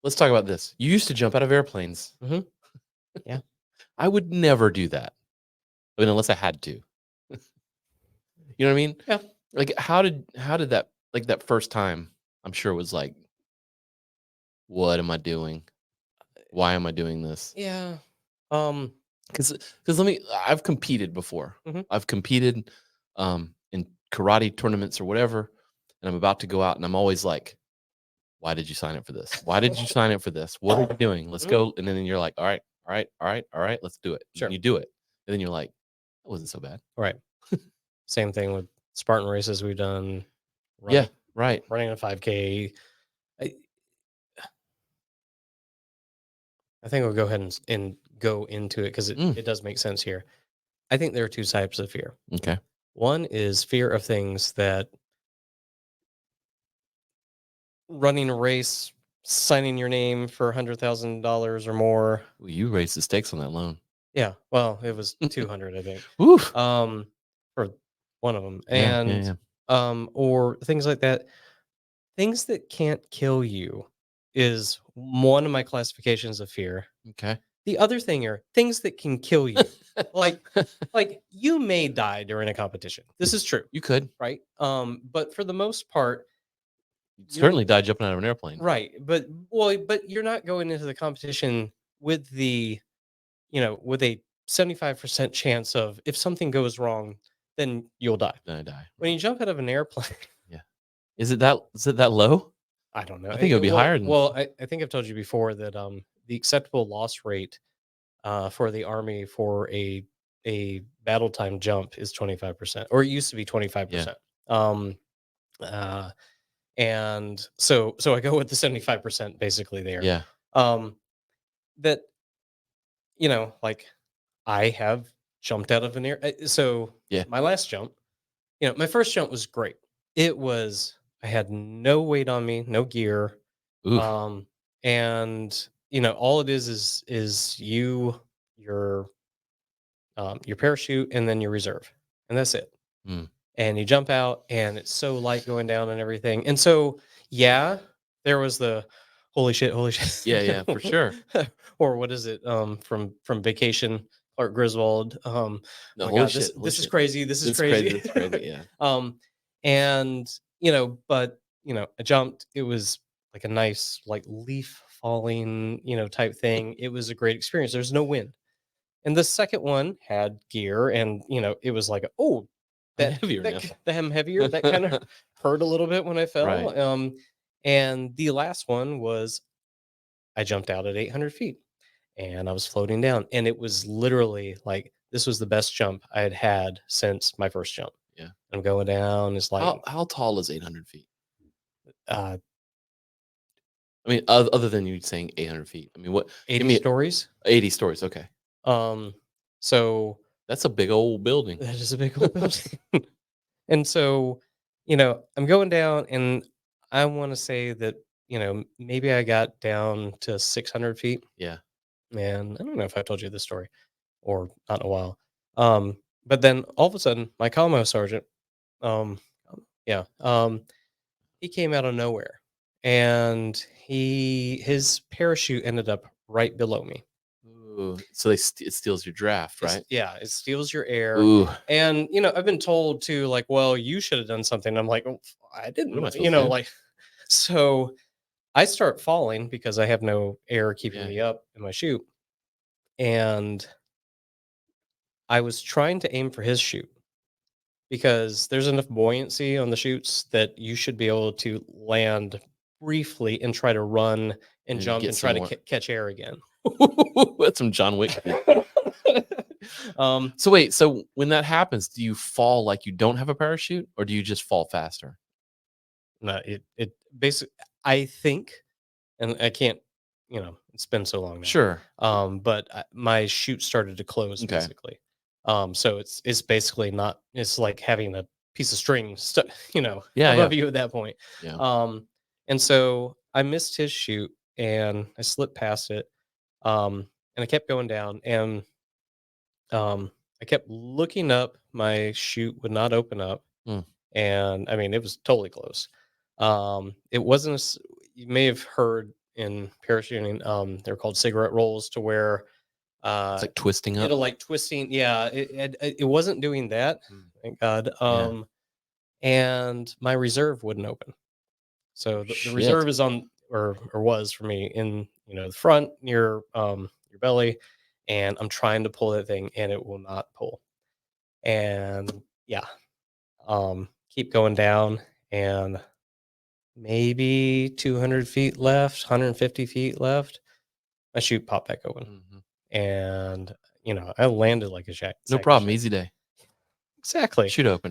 let's talk about this. You used to jump out of airplanes. Mhm. Yeah. I would never do that. I mean, unless I had to. You know what I mean? Yeah. Like, how did that, like, that first time, I'm sure was like, what am I doing? Why am I doing this? Yeah. Um, Because I've competed before. Mhm. I've competed in karate tournaments or whatever, and I'm about to go out, and I'm always like, why did you sign up for this? Why did you sign up for this? What are you doing? Let's Mhm. go. And then you're like, all right, all right, all right, all right, let's do it. Sure. And you do it. And then you're like, that wasn't so bad. Right. Same thing with Spartan races we've done, Yeah, running right. running a 5K. I I think we'll go ahead and go into it because Mm, it does make sense here. I think there are 2 types of fear. okay. One is fear of things that running a race, signing your name for $100,000 or more. Ooh, you raised the stakes on that loan. Yeah, well, it was 200, I think. Oof. For one of them, Yeah, yeah, and yeah. or things like that. Things that can't kill you is one of my classifications of fear. Okay. The other thing are things that can kill you. Like like you may die during a competition. This is true, You could. right? But for the most part, You'd you're certainly die jumping out of an airplane. right. But you're not going into the competition with with a 75% chance of if something goes wrong, then you'll die. Then I die. When Right. you jump out of an airplane, Yeah. Is it that low? I don't know. I think it would be higher than I think I've told you before that the acceptable loss rate for the army for a battle time jump is 25%, or it used to be yeah. 25%. Um, uh, and so I go with the 75% basically there. Yeah. Um, that like I have jumped out of an air. So Yeah. my last jump, my first jump was great. It was I had no weight on me, no gear, Oof. um, and all it is your your parachute, and then your reserve, and that's it. Mm. And you jump out, and it's so light going down and everything. And so, yeah, there was the holy shit, Yeah, yeah, for sure. or what is it? From Vacation, Clark Griswold. Oh No, my holy God, shit, holy this is shit. crazy. This is It's crazy, crazy. it's crazy, yeah. um, and but I jumped. It was like a nice like leaf falling, type thing. It was a great experience. There's no wind. And the second one had gear, and it was like, oh, I'm heavier now. the hem heavier. That kind of hurt a little bit when I Right. fell. And the last one was I jumped out at 800 feet, and I was floating down, and it was literally like this was the best jump I had had since my first jump. Yeah. I'm going down. It's like How tall is 800 feet? uh, I mean, other than you saying 800 feet. I mean, what? Give 80 me stories. 80 stories. Okay. So That's a big old building. that is a big old building. And so, I'm going down, and I want to say that, maybe I got down to 600 feet. Yeah. And I don't know if I told you this story or not in a while. But then all of a sudden, my commo sergeant, um, yeah, he came out of nowhere, and his parachute ended up right below me. Ooh, so it steals your draft, right? Yeah, it steals your air. Ooh, And I've been told to like, well, you should have done something. I'm like, "Oh, I what am didn't, I supposed to do? like so I start falling because I have no air keeping Yeah. me up in my chute. And I was trying to aim for his chute because there's enough buoyancy on the chutes that you should be able to land briefly and try to run and And jump get and some try to more. catch air again. That's some John Wick shit. um, So wait, so when that happens, do you fall like you don't have a parachute, or do you just fall faster? no, it basically, I think, and I can't, it's been so long now. Sure. But my chute started to close Okay. basically. So it's basically not. It's like having a piece of string, Yeah, yeah, above you at that point. yeah. Um, and so I missed his chute, and I slipped past it. And I kept going down, and I kept looking up. My chute would not open up, Mm. and I mean it was totally close. It wasn't. You may have heard in parachuting. They're called cigarette rolls, to where It's like twisting up. it'll like twisting. Yeah, it wasn't doing that, Mm. thank God. And my reserve wouldn't open. So the Shit. reserve is on, or was for me, in the front near your belly, and I'm trying to pull that thing and it will not pull. And yeah, keep going down, and maybe 200 feet left, 150 feet left, my chute popped back open, Mhm. and I landed like a No sack of problem. shit. Easy day. Exactly. Shoot open.